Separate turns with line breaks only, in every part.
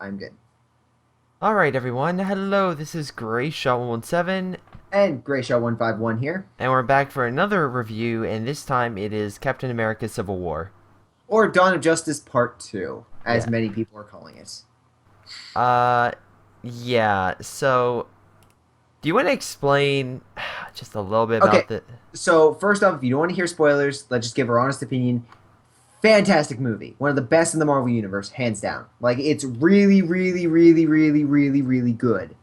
I'm good.
Alright everyone, hello, this is Greyshot117,
And Greyshot151 here.
and we're back for another review, and this time it is Captain America Civil War.
Or Dawn of Justice Part 2, as
Yeah.
many people are calling it.
Uh, yeah, so, do you want to explain just a little bit
Okay,
about the...
so first off, if you don't want to hear spoilers, let's just give our honest opinion. Fantastic movie. One of the best in the Marvel Universe, hands down. Like, it's really, really, really, really, really, really good.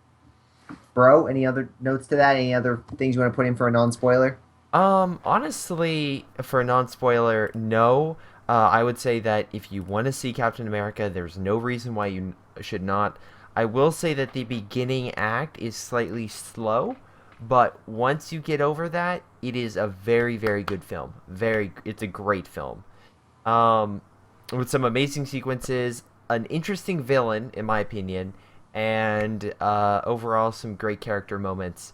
Bro, any other notes to that? Any other things you want to put in for a non-spoiler?
Honestly, for a non-spoiler, no. I would say that if you want to see Captain America, there's no reason why you should not. I will say that the beginning act is slightly slow, but once you get over that, it is a very, very good film. It's a great film. Um, with some amazing sequences, an interesting villain, in my opinion, and overall some great character moments.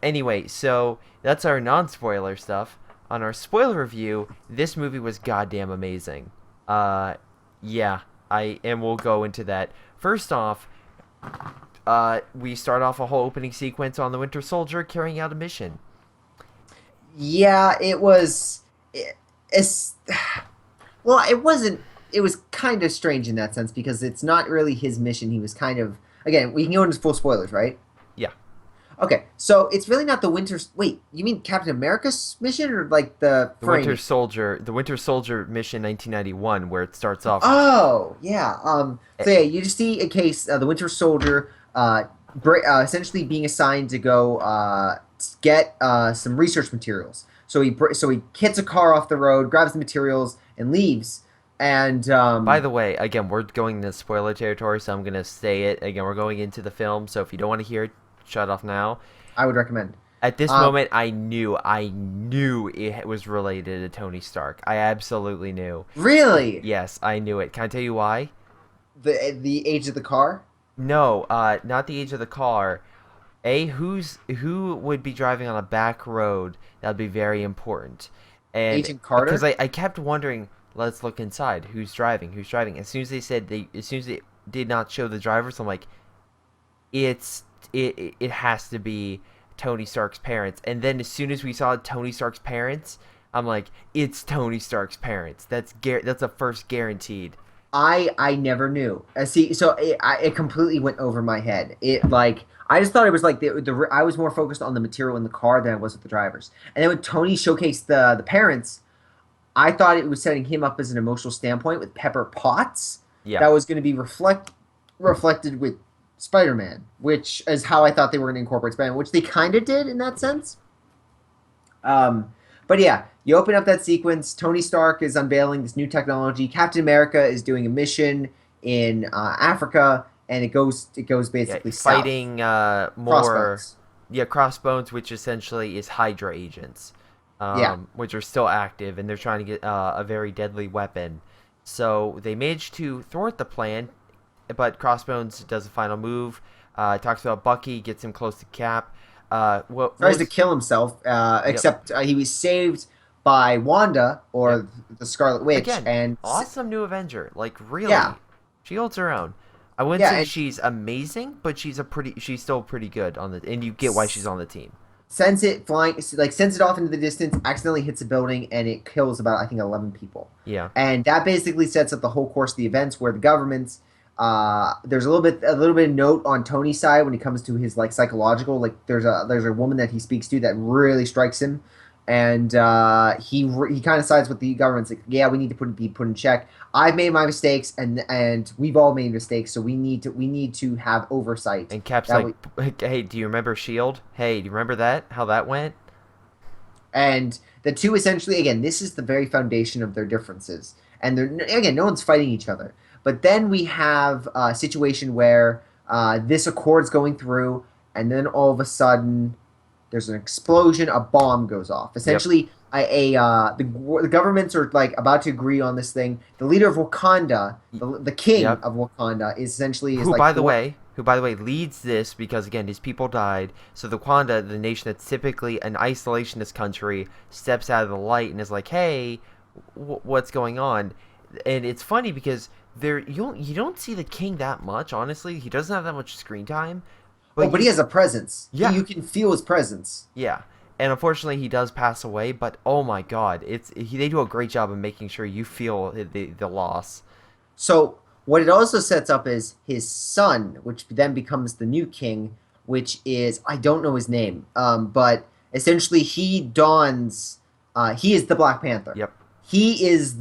Anyway, so that's our non-spoiler stuff. On our spoiler review, this movie was goddamn amazing. Uh, yeah, and we'll go into that. First off, we start off a whole opening sequence on the Winter Soldier carrying out a mission.
Yeah, it was. It's well, it wasn't. It was kind of strange in that sense because it's not really his mission. He was kind of again. We can go into full spoilers, right?
Yeah,
Okay, so it's really not the Winter. Wait, you mean Captain America's mission or like the framing?
The Winter Soldier mission 1991, where it starts off.
Oh, yeah.
eh,
So yeah, you just see a case, the Winter Soldier, essentially being assigned to go get some research materials. So he hits a car off the road, grabs the materials, and leaves. And
By the way, again, we're going into spoiler territory, so I'm gonna say it again. We're going into the film, so if you don't want to hear it, shut off now.
I would recommend.
At this
Um,
moment, I knew it was related to Tony Stark. I absolutely knew.
really,
Yes, I knew it. Can I tell you why?
the age of the car,
No, not the age of the car. Who would be driving on a back road? That'd be very important. And
Agent
because
Carter.
I kept wondering, let's look inside. Who's driving? Who's driving? As soon as they did not show the drivers, I'm like, it has to be Tony Stark's parents. And then as soon as we saw Tony Stark's parents, I'm like, it's Tony Stark's parents. That's a first guaranteed.
I never knew. See, so it completely went over my head. It like I just thought it was like the I was more focused on the material in the car than I was with the drivers. And then when Tony showcased the parents, I thought it was setting him up as an emotional standpoint with Pepper Potts
Yeah.
that was going to be reflected with Spider-Man, which is how I thought they were going to incorporate Spider-Man, which they kind of did in that sense. Um, but yeah, you open up that sequence. Tony Stark is unveiling this new technology. Captain America is doing a mission in Africa, and it goes
Yeah,
basically south.
fighting more,
Crossbones.
yeah, crossbones, which essentially is Hydra agents,
Yeah,
which are still active, and they're trying to get a very deadly weapon. So they manage to thwart the plan, but Crossbones does a final move. Talks about Bucky, gets him close to Cap. What
tries to
was
kill himself,
Yep.
except he was saved by Wanda
Yep.
or the Scarlet Witch,
Again,
and
awesome new Avenger. Like
yeah,
really, she holds her own. I wouldn't
yeah,
say
and
she's amazing, but she's still pretty good on the, and you get why she's on the team.
sends it flying, like sends it off into the distance, accidentally hits a building, and it kills about I think 11 people.
Yeah.
And that basically sets up the whole course of the events where the government's there's a little bit of note on Tony's side when it comes to his like psychological like there's a woman that he speaks to that really strikes him, and he kind of sides with the government. It's like, yeah, we need to be put in check. I've made my mistakes, and we've all made mistakes, so we need to have oversight.
And Cap's
That
like,
we,
"Hey, do you remember Shield? Hey, do you remember that? How that went?"
and the two essentially again, this is the very foundation of their differences, and they're again, no one's fighting each other. But then we have a situation where this accord's going through, and then all of a sudden there's an explosion, a bomb goes off.
Yep.
Essentially, the governments are like about to agree on this thing. The leader of Wakanda, the king
Yep.
of Wakanda, is essentially is
Who,
like
by the way, leads this because again, his people died. So the Wakanda, the nation that's typically an isolationist country, steps out of the light and is like, "Hey, what's going on?" And it's funny because you don't see the king that much. Honestly, he doesn't have that much screen time.
Oh,
But
but he has a presence.
yeah,
You can feel his presence.
yeah. And unfortunately, he does pass away. But oh my God, they do a great job of making sure you feel the loss.
So what it also sets up is his son, which then becomes the new king, which is I don't know his name, but essentially he dons. He is the Black Panther.
Yep.
He is.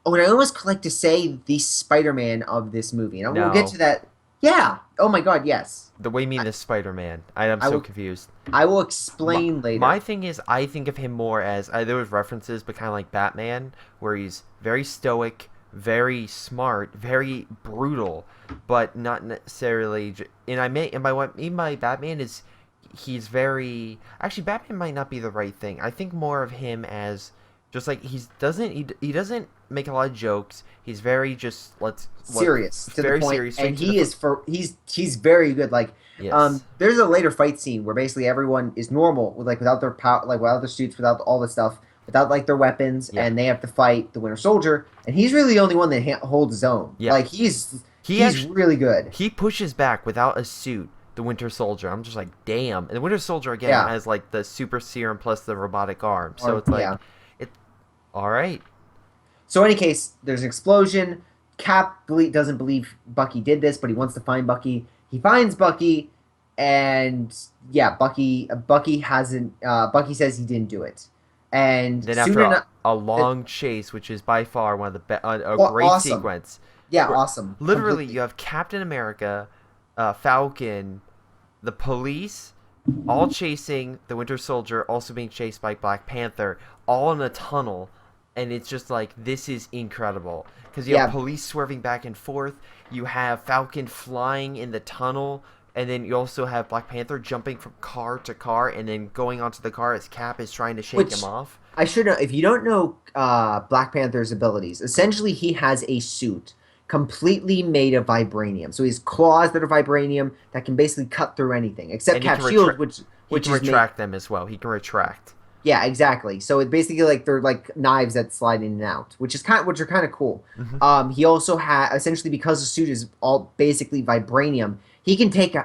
What I almost like to say the Spider-Man of this movie, and we'll get
No,
to that. Yeah. Oh my God. Yes.
the way you mean
I,
is Spider-Man. I'm
I
so
will.
confused.
I will
My,
explain
my
later.
thing is, I think of him more as there was references, but kind of like Batman, where he's very stoic, very smart, very brutal, but not necessarily. And I may and by what I mean by Batman is he's very actually Batman might not be the right thing. I think more of him as just like he doesn't make a lot of jokes. He's very just
Serious to the
very
point,
serious,
and
straight to the
he's very good. Like,
yes,
there's a later fight scene where basically everyone is normal with like without their power, like without their suits, without all this stuff, without like their weapons,
yeah,
and they have to fight the Winter Soldier, and he's really the only one that holds his own.
yeah.
Like
He
he's
actually
really good.
he pushes back without a suit the Winter Soldier. I'm just like, damn. And the Winter Soldier again
Yeah,
has like the super serum plus the robotic arm. So it's like
yeah.
it all right.
So in any case, there's an explosion. Doesn't believe Bucky did this, but he wants to find Bucky. He finds Bucky, and yeah, Bucky hasn't. Bucky says he didn't do it, and
Then
soon
after
enough,
a
it,
long chase, which is by far one of the a great
awesome.
sequence,
Yeah,
where
awesome.
literally
Completely.
you have Captain America, Falcon, the police, all chasing the Winter Soldier, also being chased by Black Panther, all in a tunnel, and it's just like this is incredible because you have
Yeah,
police swerving back and forth, you have Falcon flying in the tunnel, and then you also have Black Panther jumping from car to car and then going onto the car as Cap is trying to shake him
which
off.
I should know. If you don't know Black Panther's abilities, essentially he has a suit completely made of vibranium. So he has claws that are vibranium that can basically cut through anything, except
And he can
Cap's shield,
retract.
which
He can
is made.
retract them as well. He can retract.
Yeah, exactly. So it basically like they're like knives that slide in and out, which are kind of cool.
Hmm.
He also has essentially because the suit is all basically vibranium. He can take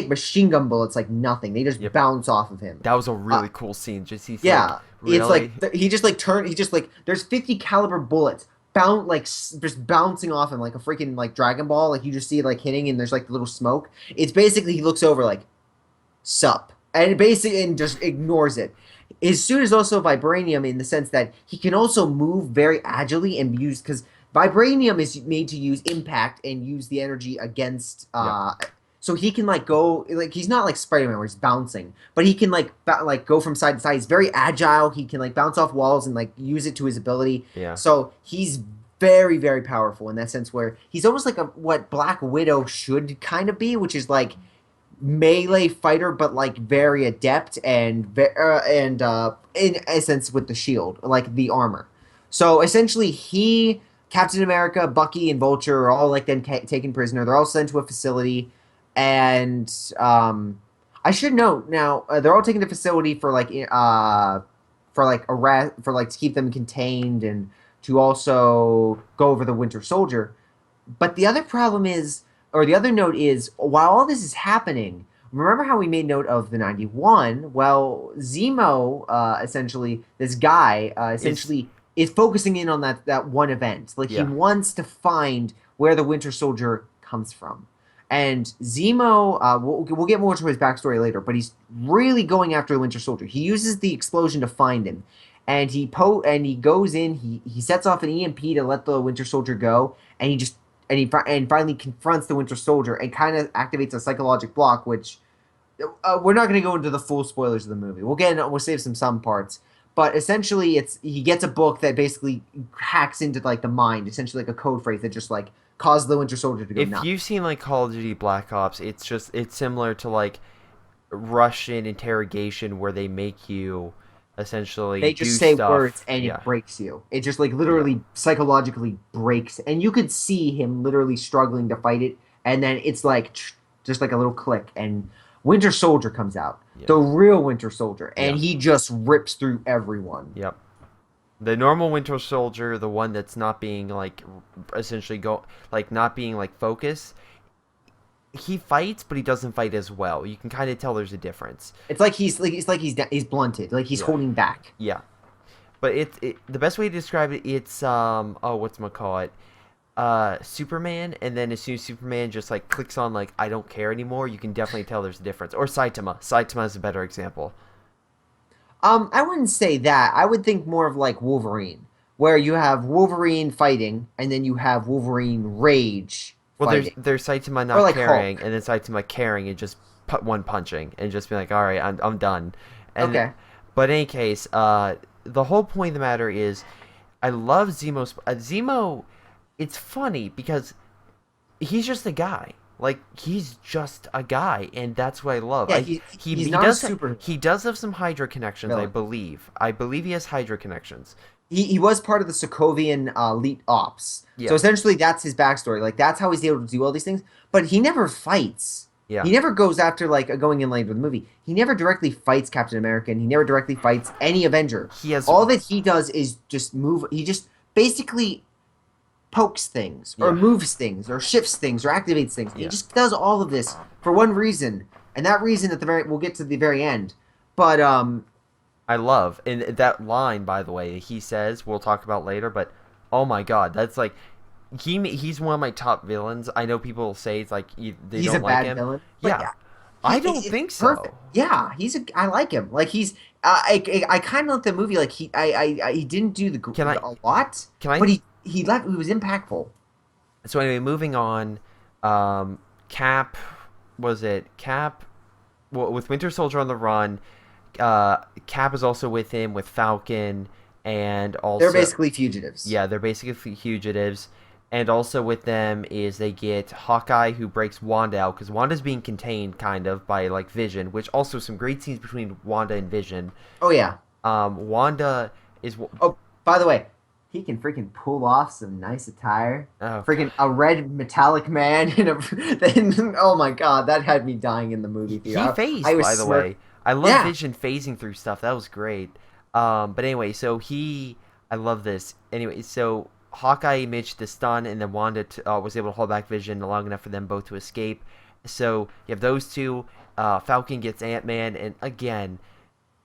machine gun bullets like nothing. They just
Yep.
bounce off of him.
That was a
Uh,
really cool scene. Just he's like,
yeah, it's
really?
like he just like turn. He just like there's 50 caliber bullets just bouncing off him like a freaking like Dragon Ball. Like you just see it like hitting and there's like the little smoke. It's basically he looks over like sup and basically and just ignores it. His suit is also vibranium in the sense that he can also move very agilely and use because vibranium is made to use impact and use the energy against
Yep.
so he can like go like he's not like Spider-Man where he's bouncing, but he can like go from side to side. He's very agile. He can like bounce off walls and like use it to his ability.
Yeah.
So he's very very powerful in that sense where he's almost like a what Black Widow should kind of be, which is like melee fighter, but like very adept in essence with the shield, like the armor. So essentially, Captain America, Bucky, and Vulture are all like then taken prisoner. They're all sent to a facility, and I should note now they're all taken to facility for like arrest for like to keep them contained and to also go over the Winter Soldier. But the other problem is, or the other note is, while all this is happening, remember how we made note of the 91? Well, Zemo, essentially, this guy,
Is
essentially, is focusing in on that one event. Like, he
yeah.
wants to find where the Winter Soldier comes from. And Zemo, we'll get more to his backstory later, but he's really going after the Winter Soldier. He uses the explosion to find him. And he goes in, he sets off an EMP to let the Winter Soldier go, and he finally confronts the Winter Soldier and kind of activates a psychological block, which we're not going to go into the full spoilers of the movie. We'll save some parts, but essentially, he gets a book that basically hacks into like the mind, essentially like a code phrase that just like causes the Winter Soldier to go
If
nuts.
you've seen like Call of Duty Black Ops, it's similar to like Russian interrogation where they make you essentially
They
do
just say words
stuff.
and
Yeah.
it breaks you. It just like
Yeah.
literally psychologically breaks, and you could see him literally struggling to fight it, and then it's like just like a little click, and Winter Soldier comes out,
Yeah.
the real Winter Soldier, and
Yeah.
he just rips through everyone.
Yep. The normal Winter Soldier, the one that's not being like essentially not being like focused, he fights, but he doesn't fight as well. You can kind of tell there's a difference.
It's like he's blunted, like he's
Yeah,
holding back.
yeah. But the best way to describe it, it's what's call it, Superman, and then as soon as Superman just like clicks on like I don't care anymore, you can definitely tell there's a difference. Or Saitama. Saitama is a better example.
I wouldn't say that. I would think more of like Wolverine, where you have Wolverine fighting, and then you have Wolverine rage
Well,
fighting,
there's Saitama
or
not
like
caring,
Hulk.
and then Saitama caring and just one punching and just be like, all right, I'm done. And
Okay.
but in any case, the whole point of the matter is, I love Zemo. It's funny because he's just a guy. Like he's just a guy, and that's what I love.
Yeah, he's not a super
He does have some Hydra connections, I
villain.
believe. I believe he has Hydra connections.
He was part of the Sokovian elite ops. So
Yeah,
essentially, that's his backstory. Like that's how he's able to do all these things. But he never fights.
yeah.
He never goes after like going in lane with the movie. He never directly fights Captain America, and he never directly fights any Avenger.
He has
All that he does is just move. He just basically pokes things, or
yeah,
moves things, or shifts things, or activates things. He
yeah.
just does all of this for one reason, and that reason at the very we'll get to the very end. But
I love and that line, by the way, he says we'll talk about later. But oh my god, that's like he's one of my top villains. I know people say it's like they
he's a
don't like
bad
him.
villain. But
Yeah,
yeah,
I don't
it's
think
perfect.
so.
Yeah, I like him. Like he's I kind of like the movie. Like he didn't do
Can I?
a lot,
Can I?
but he was impactful.
So anyway, moving on. Cap, was it Cap? Well, with Winter Soldier on the run, Cap is also with him with Falcon, and
They're
also
basically fugitives.
yeah, they're basically fugitives. And also with them is they get Hawkeye, who breaks Wanda out because Wanda's being contained kind of by like Vision, which also some great scenes between Wanda and Vision.
Oh yeah.
Wanda is
Oh, by the way, he can freaking pull off some nice attire.
oh
Freaking a red metallic man in a. Then, oh my god, that had me dying in the movie
he
theater. I
phased,
was
by the way. I love
Yeah.
Vision phasing through stuff. That was great. But anyway, I love this. Anyway, so Hawkeye managed to stun, and then Wanda was able to hold back Vision long enough for them both to escape. So you have those two. Falcon gets Ant-Man, and again,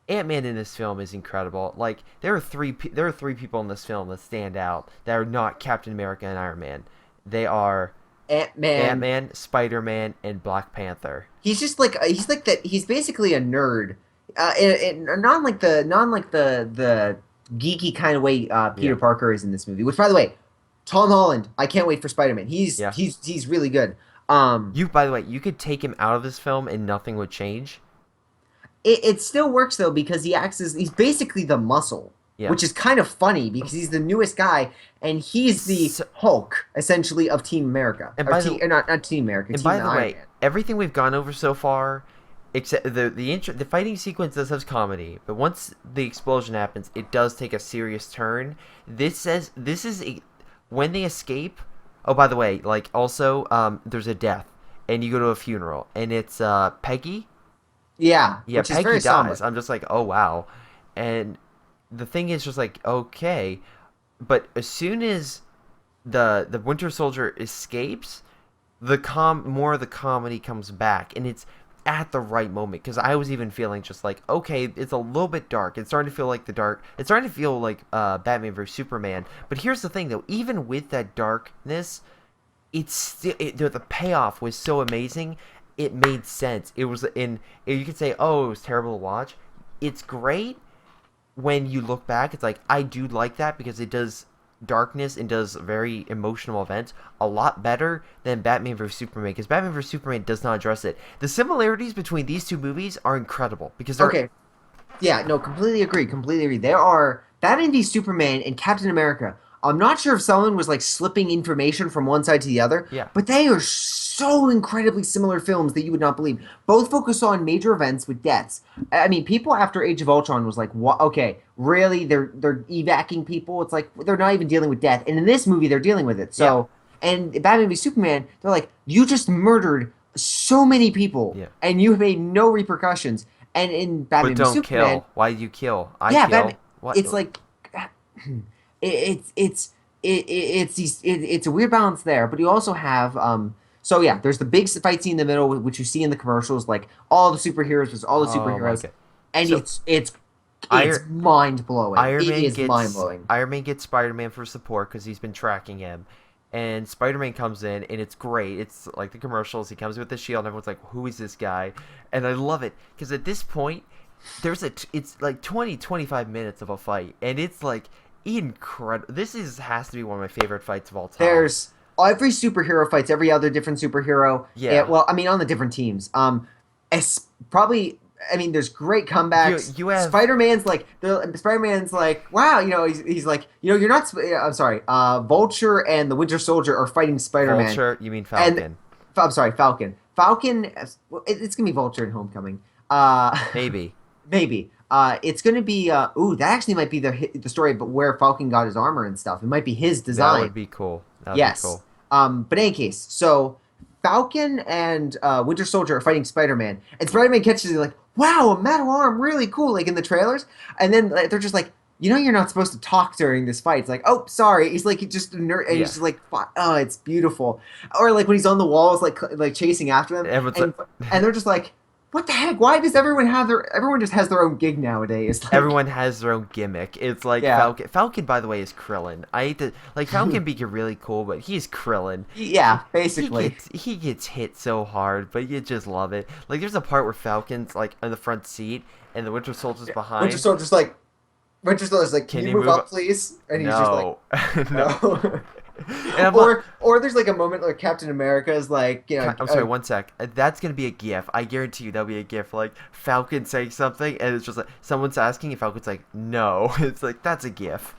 Ant-Man in this film is incredible. Like there are three people in this film that stand out that are not Captain America and Iron Man. They are
Ant-Man.
Ant-Man, Spider-Man, and Black Panther.
He's like that. He's basically a nerd, not like the geeky kind of way Peter
Yeah.
Parker is in this movie. Which, by the way, Tom Holland. I can't wait for Spider-Man.
Yeah.
He's really good.
By the way, you could take him out of this film and nothing would change.
It still works though because he's basically the muscle,
Yeah.
which is kind of funny because he's the newest guy and he's the
So,
Hulk essentially of Team America.
and
Or
by the
not Team America.
and
Team
by the
Iron
way,
Man.
everything we've gone over so far, except the fighting sequence does have comedy, but once the explosion happens, it does take a serious turn. When they escape. Oh, by the way, like also, there's a death, and you go to a funeral, and it's Peggy.
Yeah,
Yeah,
which is
Peggy
very somber.
dies. I'm just like, oh wow, and the thing is just like okay, but as soon as the Winter Soldier escapes, more of the comedy comes back, and it's at the right moment because I was even feeling just like okay, it's a little bit dark. It's starting to feel like It's starting to feel like Batman vs Superman. But here's the thing though, even with that darkness, it's still the payoff was so amazing. It made sense. It was in. You could say, oh, it was terrible to watch. It's great when you look back. It's like I do like that because it does darkness and does very emotional events a lot better than Batman vs Superman because Batman vs Superman does not address it. The similarities between these two movies are incredible because they're
Okay. Yeah, no, completely agree. Completely agree. There are Batman v Superman and Captain America. I'm not sure if someone was like slipping information from one side to the other,
yeah,
but they are so incredibly similar films that you would not believe. Both focus on major events with deaths. I mean, people after Age of Ultron was like, "What? Okay, really? They're evacuating people? It's like they're not even dealing with death." And in this movie, they're dealing with it. So, and Batman v Superman, they're like, "You just murdered so many people,
yeah.
and you made no repercussions." And in
But
Batman v
don't
Superman,
kill. Why do you kill? I
yeah,
kill.
Batman,
What?
it's like It's a weird balance there, but you also have so yeah, there's the big fight scene in the middle, which you see in the commercials, like all the superheroes, there's all the
Oh my
superheroes,
god.
and
So
it's
Iron
mind blowing.
Iron
It
Man
is mind
gets
blowing.
Iron Man gets Spider-Man for support because he's been tracking him. And Spider-Man comes in and it's great. It's like the commercials. He comes with the shield and everyone's like, "Who is this guy?" And I love it because at this point it's like 20-25 minutes of a fight and it's like incredible. This is has to be one of my favorite fights of all time.
There's every superhero fights every other different superhero.
Yeah.
Well, I mean, on the different teams. Probably. I mean, there's great
You
comebacks.
you have
Spider Man's like, wow, he's like, you're not. I'm sorry. Vulture and the Winter Soldier are fighting Spider Man,
Vulture, you mean
and
Falcon.
I'm sorry, Falcon. Falcon. It's gonna be Vulture in Homecoming.
Maybe.
Maybe. It's gonna be. Ooh, that actually might be the story, but where Falcon got his armor and stuff. It might be his
That
design.
would be cool. That would be
Yes.
cool.
But in any case, so Falcon and Winter Soldier are fighting Spider Man, and Spider Man catches it like, wow, a metal arm, really cool, like in the trailers. And then like, they're just like, you're not supposed to talk during this fight. It's like, oh, sorry. He's like just a nerd, and he's
Yeah.
just like, oh, it's beautiful. Or like when he's on the walls, like chasing after them,
Everyone's
and
like,
they're just like, what the heck? Why does everyone just has their own gig nowadays? Like,
everyone has their own gimmick. It's like
yeah,
Falcon. Falcon, by the way, is Krillin. I hate to like Falcon be really cool, but he's Krillin.
yeah,
He
basically.
gets hit so hard, but you just love it. Like there's a part where Falcon's like in the front seat and the Winter Soldier's
Yeah. Winter
behind.
Soldier's like, Winter Soldier's like, can
Can
you
you
move
move?
up, please? And he's just like,
No, no.
no.
And I'm like,
Or there's like a moment where Captain America is like,
I'm sorry, one sec. That's gonna be a GIF. I guarantee you that'll be a GIF. Like Falcon saying something, and it's just like someone's asking, and Falcon's like, "No." It's like that's a GIF.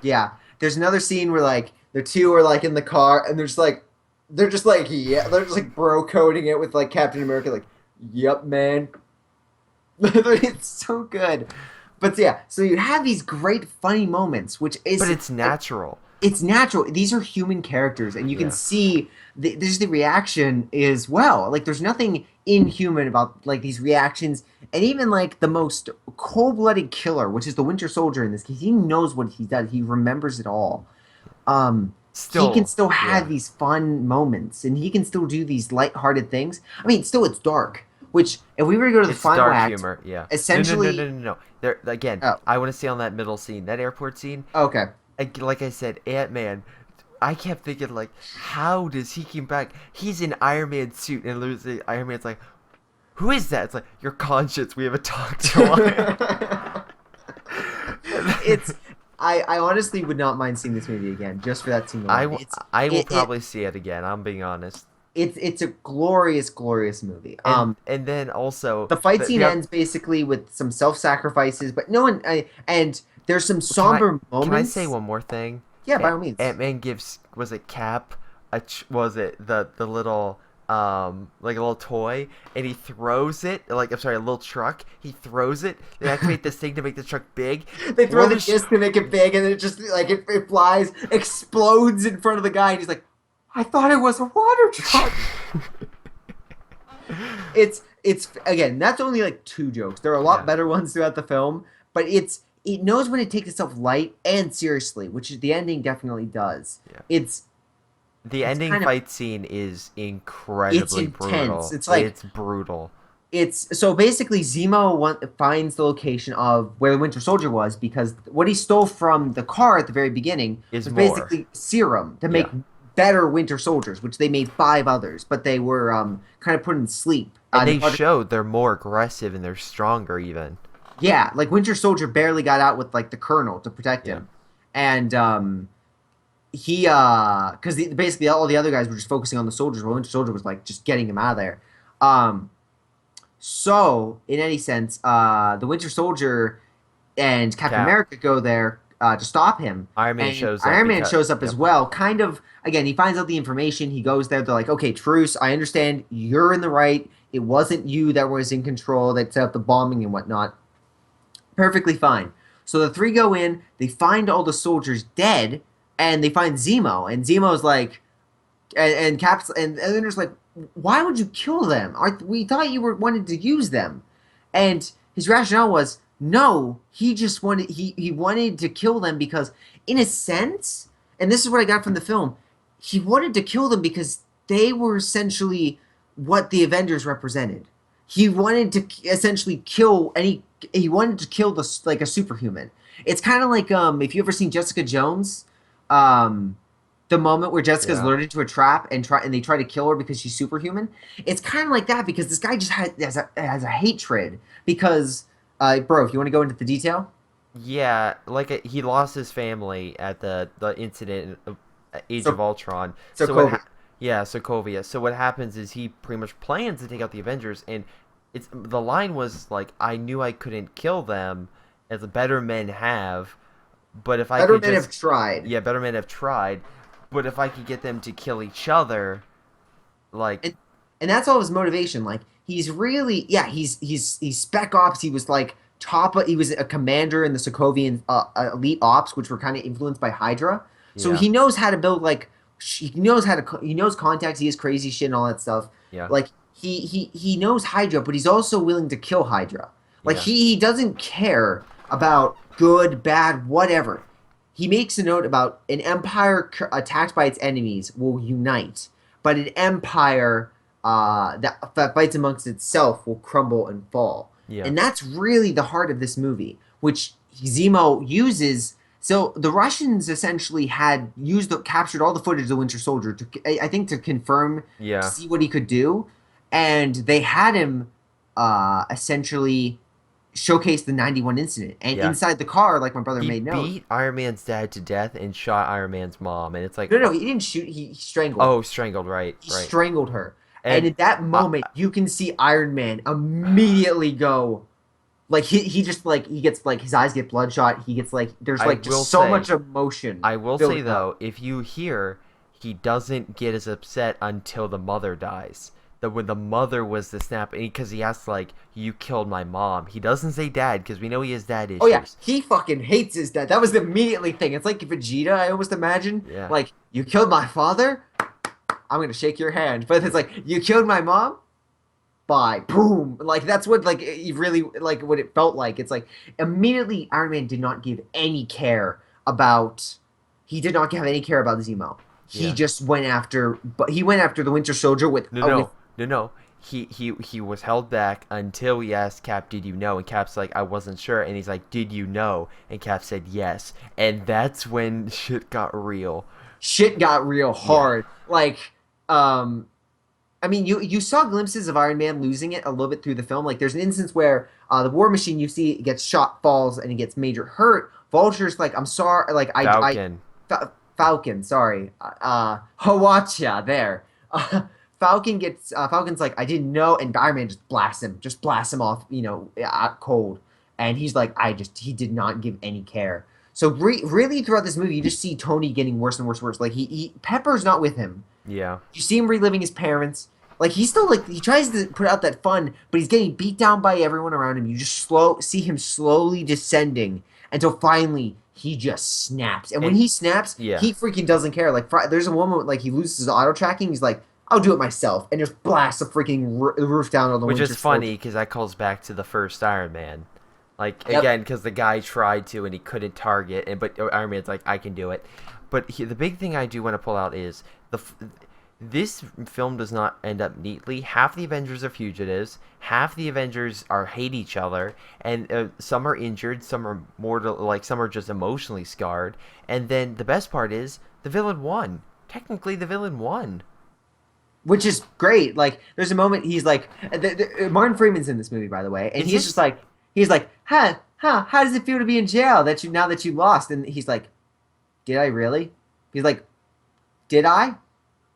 yeah. There's another scene where like the two are like in the car and they're just like bro coding it with like Captain America like, yep, man. It's so good. But yeah, so you have these great funny moments, which
But
is
it's natural.
it's natural. These are human characters, and you can
Yeah.
see the reaction is well. Like there's nothing inhuman about like these reactions, and even like the most cold-blooded killer, which is the Winter Soldier in this case, he knows what he does. He remembers it all. He can
Still,
still have
yeah.
these fun moments, and he can still do these light-hearted things. I mean, still it's dark. Which, if we were to go to the
It's
final
dark
act,
humor. Yeah. No, no, no,
essentially,
no, no, no. There again.
oh,
I want to stay on that middle scene, that airport scene.
okay.
Like I said, Ant Man. I kept thinking like, how does he come back? He's in Iron Man suit, and literally Iron Man's like, "Who is that?" It's like your conscience. We haven't talked in a while.
it's I honestly would not mind seeing this movie again just for that scene
I,
alone.
w- I will
It
probably see it again. I'm being honest.
it's a glorious movie.
And then also
The fight scene
the
ends basically with some self-sacrifices, but no one and there's some
can I
somber
can I say
moments.
one more thing?
Yeah, by all means.
Ant Man gives was it Cap was it the little like a little toy and he throws it like I'm sorry a little truck he throws it they activate this thing to make the truck big.
They throw
One
the
of
disc to make it big, and then it just like it flies, explodes in front of the guy, and he's like, "I thought it was a water truck." It's again, that's only like two jokes. There are a lot
Yeah.
better ones throughout the film, but it knows when to take itself light and seriously, which is the ending definitely does.
Yeah.
It's
The
it's
ending
kind of
fight scene is
it's
incredibly
intense.
brutal.
It's like
It's brutal.
it's so basically finds the location of where the Winter Soldier was because what he stole from the car at the very beginning
Is
was
more.
basically serum to make
Yeah.
better Winter Soldiers, which they made five others, but they were kind of put in sleep.
And they showed they're more aggressive and they're stronger even.
Yeah, like Winter Soldier barely got out with like the Colonel to protect
Yeah.
him, and he because basically all the other guys were just focusing on the soldiers, while Winter Soldier was like just getting him out of there. Um, so in any sense, the Winter Soldier and Captain
Cap.
America go there to stop him.
Iron Man
And
shows up
Iron Man
because
shows up as
yep.
well. Kind of again, he finds out the information. He goes there. They're like, okay, truce. I understand you're in the right. It wasn't you that was in control that set up the bombing and whatnot. Perfectly fine. So the three go in. They find all the soldiers dead, and they find Zemo. And Zemo's like, and Caps, and they're just like, why would you kill them? We thought you wanted to use them. And his rationale was, No, he just wanted he wanted to kill them because in a sense, and this is what I got from the film, he wanted to kill them because they were essentially what the Avengers represented. He wanted to essentially kill any he wanted to kill the like a superhuman. It's kind of like if you ever seen Jessica Jones, um the moment where Jessica's
Yeah.
lured into a trap and they try to kill her because she's superhuman. It's kind of like that because this guy just has a hatred because bro, if you want to go into the detail.
Yeah, like he lost his family at the incident of Age of
So
Ultron. So what?
Sokovia.
Yeah, Sokovia. So what happens is he pretty much plans to take out the Avengers, and it's the line was like, "I knew I couldn't kill them, as better men have, but if I
Better
could
men have
just,
tried.
yeah, better men have tried, but if I could get them to kill each other, like,
And and that's all his motivation. Like he's really yeah, he's spec ops. He was like he was a commander in the Sokovian elite ops, which were kind of influenced by Hydra. So
yeah,
he knows how to build like he knows how to he knows contacts, he has crazy shit and all that stuff.
yeah,
Like he knows Hydra, but he's also willing to kill Hydra. Like
yeah,
he doesn't care about good, bad, whatever. He makes a note about an empire attacked by its enemies will unite, but an empire that fights amongst itself will crumble and fall.
yeah,
And that's really the heart of this movie, which Zemo uses. So the Russians essentially had captured all the footage of the Winter Soldier to, I think, to confirm to
yeah.
see what he could do, and they had him essentially showcase the 91 incident. And
Yeah.
inside the car, like my brother
He
made note,
beat Iron Man's dad to death and shot Iron Man's mom, and it's like,
no, no, he didn't shoot. He strangled.
oh, strangled, right,
He
right.
strangled her. And
And
at that
I,
moment, you can see Iron Man immediately go like he just like he gets like his eyes get bloodshot. He gets like there's
I
like
will
just so much
say,
emotion
I will say
building up.
though, if you hear, he doesn't get as upset until the mother dies. That when the mother was the snap, because he asks like, "You killed my mom." He doesn't say dad because we know he has dad
Oh yeah,
issues.
he fucking hates his dad. That was the immediately thing. It's like Vegeta. I almost imagine
Yeah,
like you killed my father. I'm gonna shake your hand, but it's like you killed my mom. Bye, boom. Like that's what like you really like what it felt like. It's like immediately Iron Man did not give any care about. He did not have any care about Zemo. He
yeah.
just went after, but he went after the Winter Soldier
No,
with
no, no, no. He was held back until he asked Cap, "Did you know?" And Cap's like, "I wasn't sure." And he's like, "Did you know?" And Cap said, "Yes." And that's when shit got real.
shit got real
Yeah.
hard. Like, um, I mean, you saw glimpses of Iron Man losing it a little bit through the film. Like, there's an instance where the War Machine you see gets shot, falls, and he gets major hurt. Vulture's like, I'm sorry, like
Falcon.
Falcon, sorry, Hawacha there. Falcon's like, I didn't know, and Iron Man just blasts him off, cold, and he's like, he did not give any care. So really throughout this movie, you just see Tony getting worse and worse and worse. Like Pepper's not with him.
Yeah.
You see him reliving his parents. Like he's still like he tries to put out that fun, but he's getting beat down by everyone around him. You just see him slowly descending until finally he just snaps. And when
And
he snaps,
yeah.
he freaking doesn't care. Like there's a moment like he loses his auto tracking. He's like, "I'll do it myself," and just blasts the freaking roof down on the
Which
Winter
is funny
Soldier.
because that calls back to the first Iron Man. Like
Yep.
again, because the guy tried to and he couldn't target, and but Iron Man's like, I can do it. But the big thing I do want to pull out is this film does not end up neatly. Half the Avengers are fugitives. Half the Avengers are hate each other, and some are injured. Some are mortal, like some are just emotionally scarred. And then the best part is the villain won. Technically, the villain won.
Which is great. Like, there's a moment he's like, Martin Freeman's in this movie, by the way, and
Is
he's just
this?
like, how does it feel to be in jail now that you lost? And he's like, did I really? He's like, did I?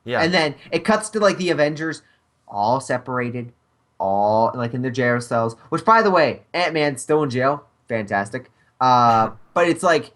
Yeah.
And then it cuts to like the Avengers, all separated, all like in their jail cells. Which, by the way, Ant-Man's still in jail. Fantastic. But it's like,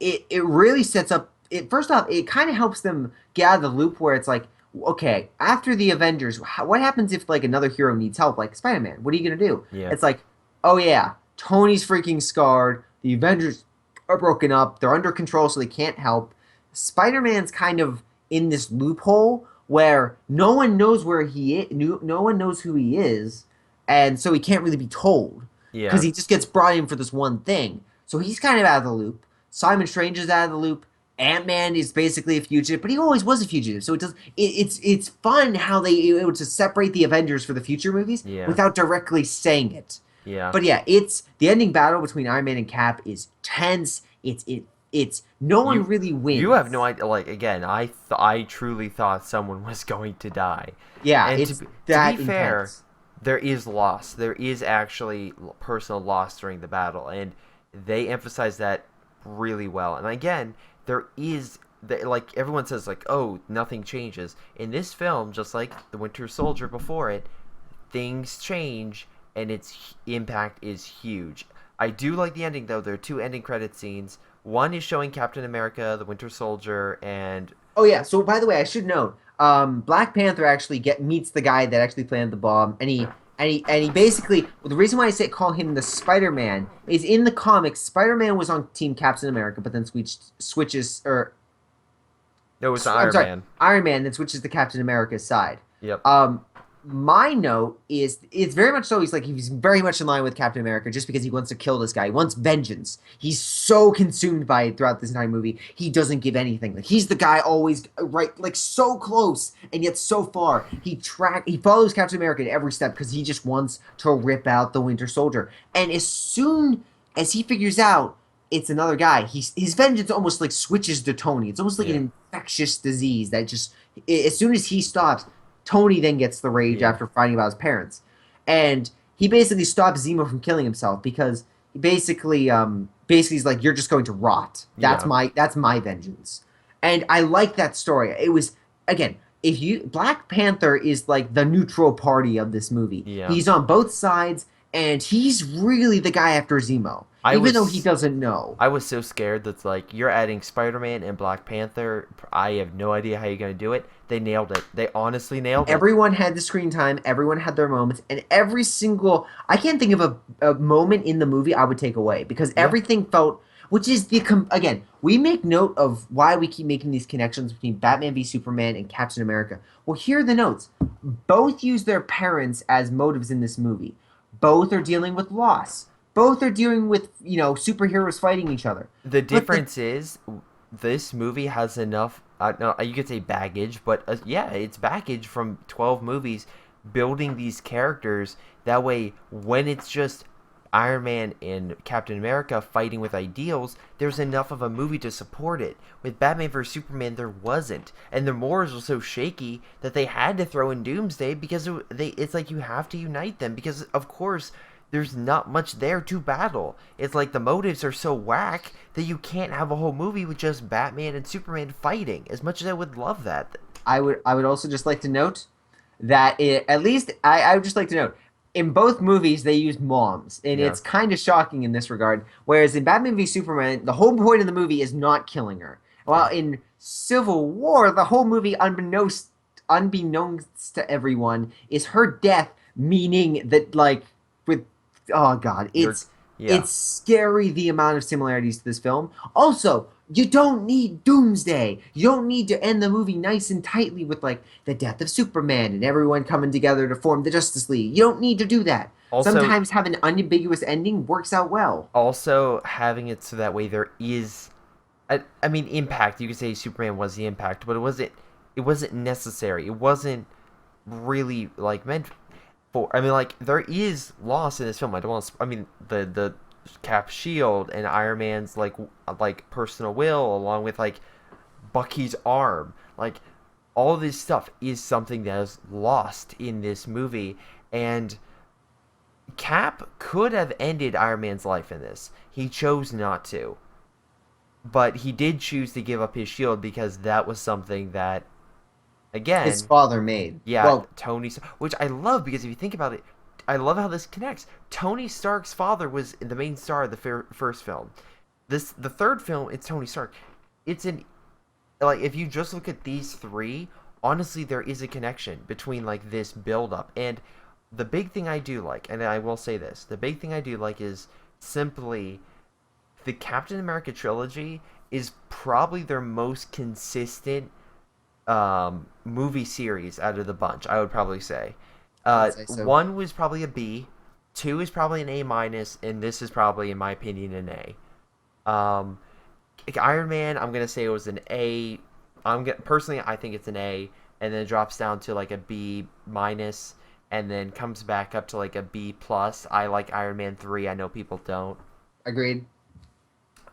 it really sets up. It first off, it kind of helps them get out of the loop where it's like, okay, after the Avengers, what happens if like another hero needs help, like Spider-Man? What are you gonna do?
Yeah.
It's like, oh yeah, Tony's freaking scarred. The Avengers are broken up. They're under control, so they can't help. Spider-Man's kind of in this loophole where no one knows where he is. No one knows who he is, and so he can't really be told. because
Yeah.
he just gets brought in for this one thing. So he's kind of out of the loop. Simon Strange is out of the loop. Ant-Man is basically a fugitive, but he always was a fugitive. So it's fun how they were able to separate the Avengers for the future movies
Yeah.
without directly saying it.
Yeah.
But yeah, it's the ending battle between Iron Man and Cap is tense. It's no one
You
really
you have no
wins.
idea. Like again, I truly thought someone was going to die,
Yeah,
and
it's
to be
that
fair,
intense.
there is loss. There is actually personal loss during the battle, and they emphasize that really well. And again, there is like everyone says like, oh, nothing changes in this film, just like the Winter Soldier before it. Things change, and its impact is huge. I do like the ending though. There are two ending credit scenes. One is showing Captain America, the Winter Soldier, and
Oh yeah. So by the way, I should note, Black Panther actually get meets the guy that actually planted the bomb, and he basically well, the reason why I say call him the Spider Man is in the comics, Spider Man was on Team Captain America, but then switches or
no, it's
I'm
Iron
sorry,
Man.
Iron Man then switches to Captain America's side.
Yep.
Um, my note is it's very much so he's very much in line with Captain America just because he wants to kill this guy. He wants vengeance. He's so consumed by it throughout this entire movie. He doesn't give anything. Like he's the guy always right like so close and yet so far. He follows Captain America at every step because he just wants to rip out the Winter Soldier. And as soon as he figures out it's another guy, his vengeance almost like switches to Tony. It's almost like
Yeah.
an infectious disease that just as soon as he stops, Tony then gets the rage
Yeah.
after fighting about his parents, and he basically stops Zemo from killing himself because he basically he's like, "You're just going to rot.
Yeah.
That's my vengeance." And I like that story. It was again, if you Black Panther is like the neutral party of this movie.
Yeah.
He's on both sides, and he's really the guy after Zemo,
I
even though he
was
doesn't know.
I was so scared that's like you're adding Spider-Man and Black Panther. I have no idea how you're gonna do it. They nailed it. They honestly nailed it.
Everyone had the screen time, everyone had their moments, and every single I can't think of a moment in the movie I would take away because
Yeah.
everything felt which is again, we make note of why we keep making these connections between Batman v Superman and Captain America. Well, here are the notes. Both use their parents as motives in this movie. Both are dealing with loss. Both are dealing with, superheroes fighting each other.
The
But the
difference is this movie has enough no, you could say baggage, but yeah, it's baggage from 12 movies building these characters. That way, when it's just Iron Man and Captain America fighting with ideals, there's enough of a movie to support it. With Batman vs Superman, there wasn't, and the morals were so shaky that they had to throw in Doomsday because it's like you have to unite them because of course there's not much there to battle. It's like the motives are so whack that you can't have a whole movie with just Batman and Superman fighting. As much as I would love that.
I would also just like to note that at least I would just like to note in both movies they use moms, and
Yeah.
it's kind of shocking in this regard. Whereas in Batman v Superman, the whole point of the movie is not killing her. While
Yeah.
in Civil War, the whole movie, unbeknownst to everyone, is her death. Meaning that, like, with oh god,
You're yeah.
it's scary the amount of similarities to this film. Also, you don't need Doomsday. You don't need to end the movie nice and tightly with like the death of Superman and everyone coming together to form the Justice League. You don't need to do that.
Also
Sometimes having an unambiguous ending works out well.
also having it so that way there is I mean impact. You could say Superman was the impact, but it wasn't necessary. It wasn't really like meant for. I mean, like there is loss in this film. I don't want to. I mean, the Cap shield and Iron Man's like personal will, along with like Bucky's arm, like all this stuff is something that is lost in this movie, and Cap could have ended Iron Man's life in this. He chose not to, but he did choose to give up his shield because that was something that,
His
again,
father made.
yeah,
Well,
Which I love because if you think about it, I love how this connects. Tony Stark's father was the main star of the first film. The third film, it's Tony Stark. It's an like if you just look at these three, honestly, there is a connection between like this build up and the big thing I do like, and I will say this, the big thing I do like is simply the Captain America trilogy is probably their most consistent movie series out of the bunch. I would probably say.
I'd say so.
One was probably a B. 2 is probably an A minus, and this is probably, in my opinion, an A. Iron Man, I'm gonna say it was an A. Personally, I think it's an A, and then it drops down to like a B minus, and then comes back up to like a B plus. I like Iron Man 3. I know people don't.
Agreed.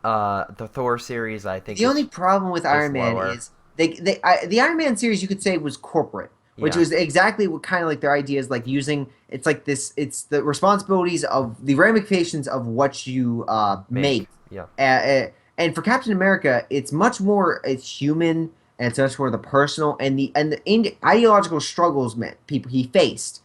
The Thor series, I think,
The only problem with
is
Iron Man
lower.
is the Iron Man series you could say was corporate, which
Yeah,
was exactly what kind of like their ideas like using it's like this it's the responsibilities of the ramifications of what you make.
make. Yeah,
And for Captain America, it's much more it's human and it's much more the personal and the ideological struggles meant people he faced.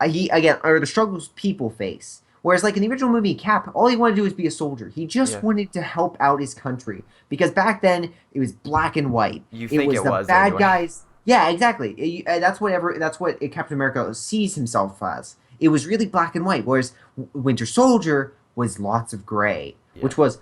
He again are the struggles people face. Whereas, like in the original movie, Cap, all he wanted to do was be a soldier. He just
yeah.
wanted to help out his country because back then it was black and white.
You
It
think
was
it
the
was
bad
anyway.
guys. Yeah, exactly. That's what Captain America sees himself as. It was really black and white. Whereas Winter Soldier was lots of gray,
Yeah.
which was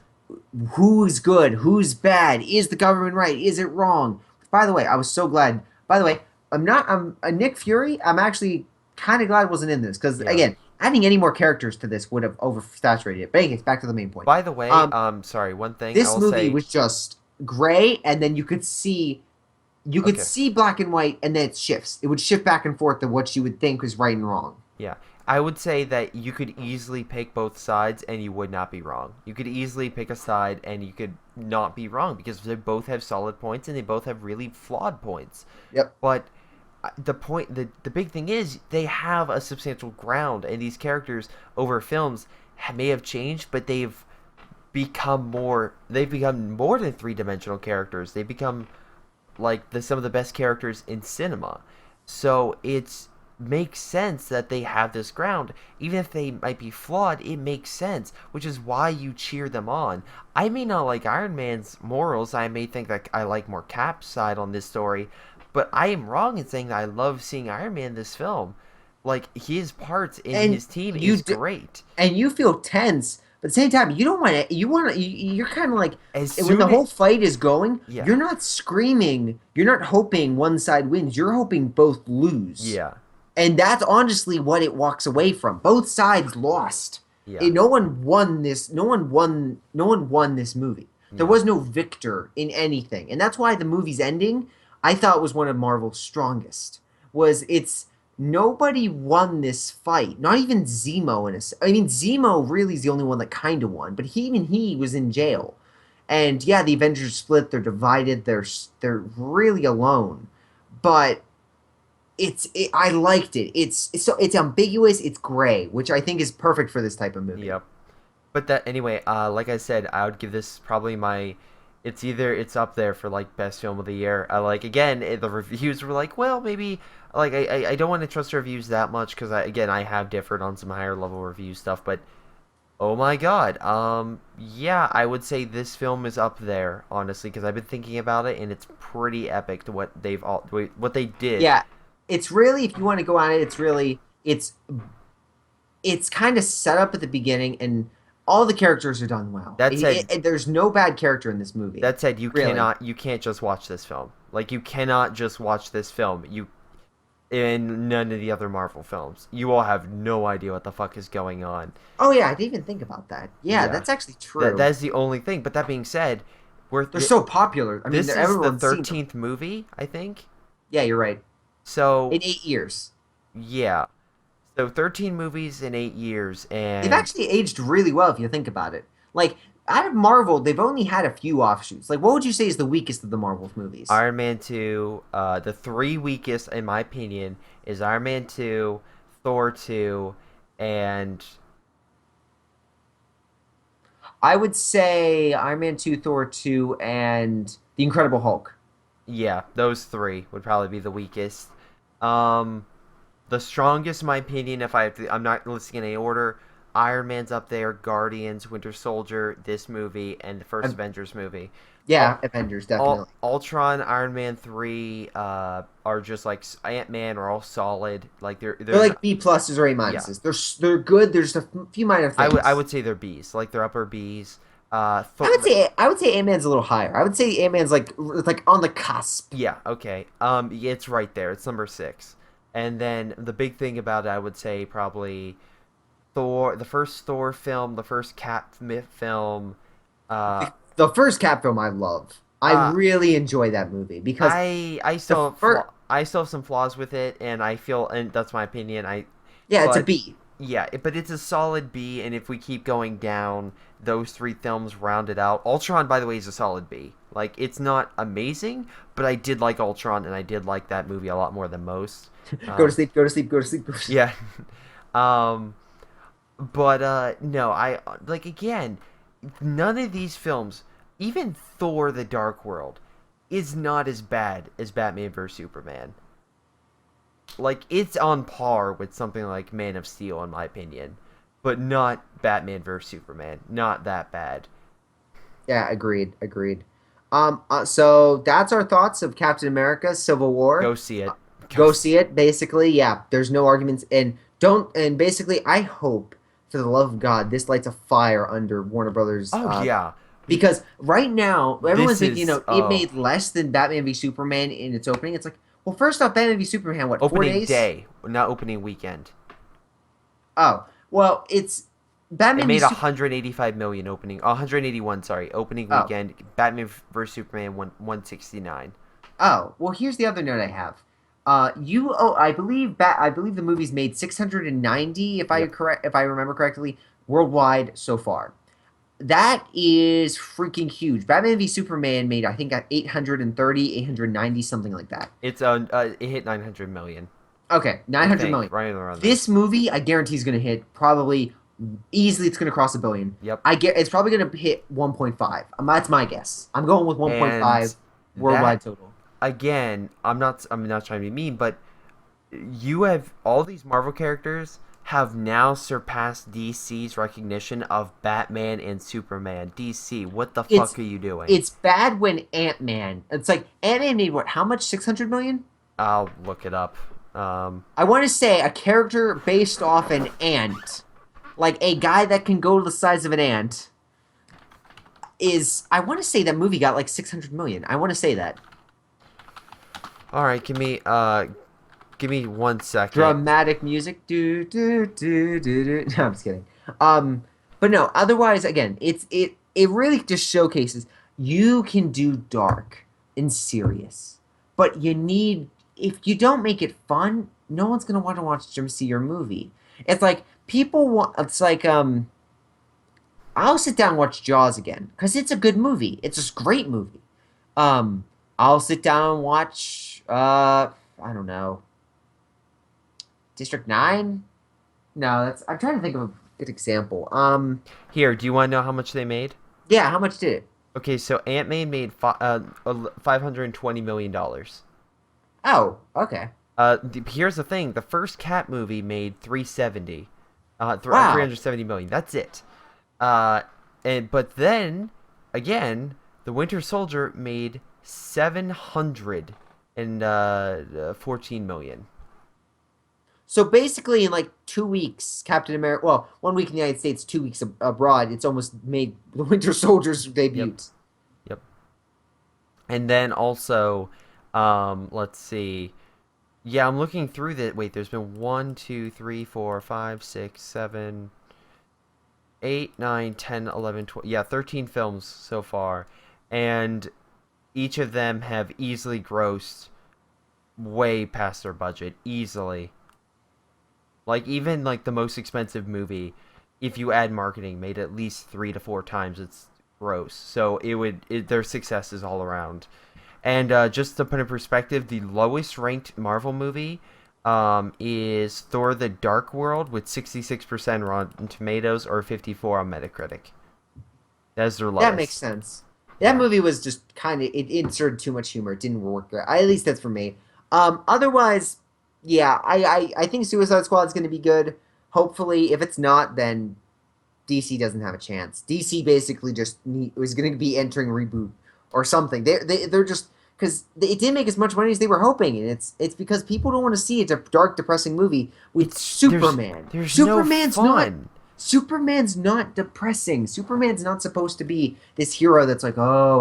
who's good, who's bad, is the government right, is it wrong? By the way, I was so glad. By the way, I'm Nick Fury. I'm actually kind of glad I wasn't in this because
Yeah.
again, adding any more characters to this would have oversaturated it. But anyways, back to the main point.
By the way,
Um,
sorry, one thing I
this
will
movie
say.
was just gray, and then you could
Okay.
see black and white, and then it shifts. It would shift back and forth to what you would think was right and wrong.
Yeah. I would say that you could easily pick both sides and you would not be wrong. You could easily pick a side and you could not be wrong because they both have solid points and they both have really flawed points.
Yep.
But the big thing is they have a substantial ground, and these characters over films may have changed, but they've become more than three-dimensional characters. They've become like some of the best characters in cinema. So it makes sense that they have this ground. Even if they might be flawed, it makes sense, which is why you cheer them on. I may not like Iron Man's morals. I may think that I like more Cap's side on this story, but I am wrong in saying that I love seeing Iron Man in this film. Like, his parts in
And
his team
you
is
d-
great.
and you feel tense, but at the same time, you don't want to. You want to. You're kind of like
As
when the
soon as...
whole fight is going,
Yeah.
you're not screaming. You're not hoping one side wins. You're hoping both lose.
Yeah.
And that's honestly what it walks away from. Both sides lost.
Yeah.
No one won this. No one won. No one won this movie. There
Yeah.
was no victor in anything, and that's why the movie's ending I thought was one of Marvel's strongest. Was it's nobody won this fight. Not even Zemo. I mean, Zemo really is the only one that kind of won, but even he was in jail. And yeah, the Avengers split. They're divided. They're really alone. But I liked it. It's ambiguous. It's gray, which I think is perfect for this type of movie.
Yep. But that anyway, like I said, I would give this probably my. It's up there for like best film of the year. I like again the reviews were like, well, maybe like I don't want to trust reviews that much because I have differed on some higher level review stuff, but oh my god, yeah, I would say this film is up there honestly because I've been thinking about it and it's pretty epic to what they did.
Yeah, it's really if you want to go on it, it's kind of set up at the beginning and all the characters are done well.
That said,
There's no bad character in this movie.
That said,
Really.
you can't just watch this film. Like you cannot just watch this film. You in none of the other Marvel films. You all have no idea what the fuck is going on.
Oh yeah, I didn't even think about that. Yeah,
Yeah,
that's actually true.
that is the only thing. But that being said,
They're so popular. I mean,
this is the
everyone's seen them.
13th movie, I think.
Yeah, you're right.
So
In 8 years,
yeah, so 13 movies in 8 years,
they've
and
actually aged really well if you think about it. Like out of Marvel, they've only had a few offshoots. Like, what would you say is the weakest of the Marvel movies?
Iron Man 2. The three weakest, in my opinion, is Iron Man 2, Thor 2, and
I would say Iron Man 2, Thor 2, and The Incredible Hulk.
yeah, those three would probably be the weakest. Um, the strongest, in my opinion, if I have to, I'm not listing in any order. Iron Man's up there, Guardians, Winter Soldier, this movie, and the first
Um,
Avengers movie.
yeah, Avengers, definitely.
Ultron, Iron Man 3, are just like Ant Man are all solid. Like
They're
they're
like B pluses or A
yeah.
minuses. They're good. There's a few minor things.
I would say they're Bs. Like they're upper Bs. Thor,
I would say Ant Man's a little higher. I would say Ant Man's like on the cusp.
yeah, okay. Yeah, it's right there. It's number 6. And then the big thing about it, I would say probably Thor, the first Thor film, the first film. Uh,
The first Cap film I love. I
uh,
really enjoy that movie because
I
the
still have
first,
I still have some flaws with it, and I feel, and that's my opinion.
yeah, it's a
But
B.
yeah, but it's a solid B, and if we keep going down, those three films round it out. Ultron, by the way, is a solid B. Like, it's not amazing, but I did like Ultron, and I did like that movie a lot more than most.
Go to
Um,
sleep. Go to sleep. Go to sleep. Go to sleep.
yeah. um, but no, I like again, none of these films, even Thor: The Dark World, is not as bad as Batman vs Superman. Like, it's on par with something like Man of Steel, in my opinion, but not Batman vs Superman. Not that bad.
Yeah, agreed. Agreed. So that's our thoughts of Captain America: Civil War.
Go see
Uh,
it. Go
Go
see
see it. Basically, yeah. There's no arguments, and don't. And basically, I hope, for the love of God, this lights a fire under Warner Brothers.
Oh yeah,
Because right now everyone's
this
thinking,
is
it made less than Batman v Superman in its opening. It's like, well, first off, Batman v Superman, what, four
opening
days?
day, not opening weekend.
Oh, well, it's
It
Batman v
made
Super.
185 million opening, 181, sorry, opening
Oh,
weekend. Batman vs Superman 169.
oh, well, here's the other note I have. I believe the movie's made 690,
Yep.
if I remember correctly, worldwide so far. That is freaking huge. Batman v Superman made, I think, at 830, 890, something like that.
It hit 900 million.
Okay,
I
900
think
million.
right around there.
This movie, I guarantee, is going to hit probably easily. It's going to cross a billion.
Yep.
I get it's probably going to hit 1.5. That's my guess. I'm going with 1.5
And
worldwide
that
total.
again, I'm not trying to be mean, but you have all these Marvel characters have now surpassed DC's recognition of Batman and Superman. DC, what the
It's
fuck are you doing?
it's bad when Ant-Man. It's like Ant-Man made what? How much? 600 million?
I'll look it up.
I want to say a character based off an ant, like a guy that can go to the size of an ant. I want to say that movie got like 600 million. I want to say that.
All right, give me 1 second.
Dramatic music. Do do do do do. No, I'm just kidding. But no. Otherwise, again, it really just showcases you can do dark and serious, but you need if you don't make it fun, no one's gonna want to see your movie. It's like people want. It's like I'll sit down and watch Jaws again because it's a good movie. It's a great movie. Um, I'll sit down and watch. I don't know. District 9? No, that's I'm trying to think of a good example.
Here, do you want to know how much they made?
Yeah, how much did it?
Okay, so Ant-Man made $520 million.
Oh, okay.
Here's the thing: the first Cat movie made 370
Wow.
million. That's it. Uh, but then again, the Winter Soldier made 714 million.
So basically, in like 2 weeks, Captain America. Well, 1 week in the United States, 2 weeks abroad. It's almost made the Winter Soldier's
Yep,
debut.
yep. And then also, let's see. Yeah, I'm looking through that. Wait, there's been 1, 2, 3, 4, 5, 6, 7, 8, 9, 10, 11, 12. Yeah, 13 films so far, and each of them have easily grossed way past their budget, easily. Like, even like the most expensive movie, if you add marketing, made at least 3 to 4 times its gross. So their success is all around. And just to put in perspective, the lowest ranked Marvel movie is Thor: The Dark World with 66% Rotten Tomatoes or 54 on Metacritic. That's their
That makes
lowest.
sense. That
Yeah.
movie was just kind of it inserted too much humor. It didn't work. At least that's for me. Otherwise, yeah, I think Suicide Squad is going to be good. Hopefully, if it's not, then DC doesn't have a chance. DC basically was going to be entering reboot or something. They're just because it didn't make as much money as they were hoping, and it's because people don't want to see a dark, depressing movie with
There's
Superman.
there's no
Superman's not
fun.
Superman's not depressing. Superman's not supposed to be this hero that's like, oh,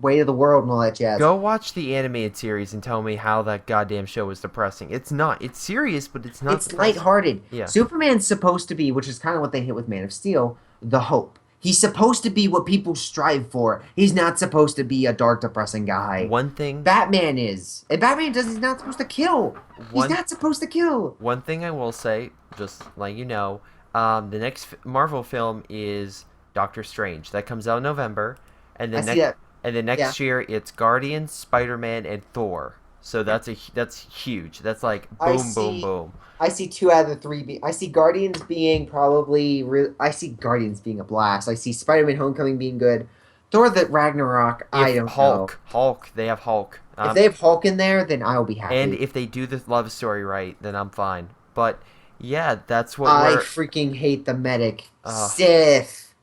weight of the world and all that jazz.
Go watch the animated series and tell me how that goddamn show is depressing. It's not. It's serious, but it's not
It's
depressing.
lighthearted.
Yeah.
Superman's supposed to be, which is kind of what they hit with Man of Steel, the hope. He's supposed to be what people strive for. He's not supposed to be a dark, depressing guy.
One thing.
Batman is. And Batman does. He's not supposed to kill. He's
One
not supposed to kill.
One thing I will say, just like you know, the next Marvel film is Doctor Strange. That comes out in November, and
I
the
see
next
that.
and the
Yeah.
next year it's Guardians, Spider Man, and Thor. So that's huge. That's like
I
boom, boom,
see.
boom.
I see two out of the three. I see Guardians being probably. I see Guardians being a blast. I see Spider-Man: Homecoming being good. Thor: The Ragnarok. I
If
don't know.
Hulk, they have Hulk.
If they have Hulk in there, then I'll be
And
happy.
if they do the love story right, then I'm fine. But yeah, that's what
I
we're.
freaking hate the medic.
Uh,
Sith.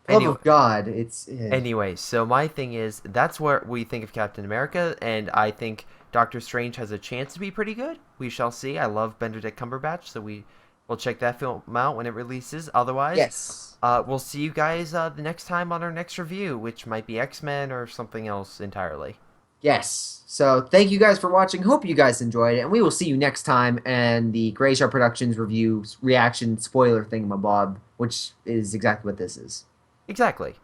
Love
anyway,
of God. It's.
Anyway, so my thing is that's what we think of Captain America, and I think Doctor Strange has a chance to be pretty good. We shall see. I love Benedict Cumberbatch, so we'll check that film out when it releases. Otherwise,
Yes.
we'll see you guys the next time on our next review, which might be X-Men or something else entirely.
Yes. So thank you guys for watching. Hope you guys enjoyed it, and we will see you next time and the Greyshot Productions review reaction spoiler thingamabob, which is exactly what this is.
Exactly.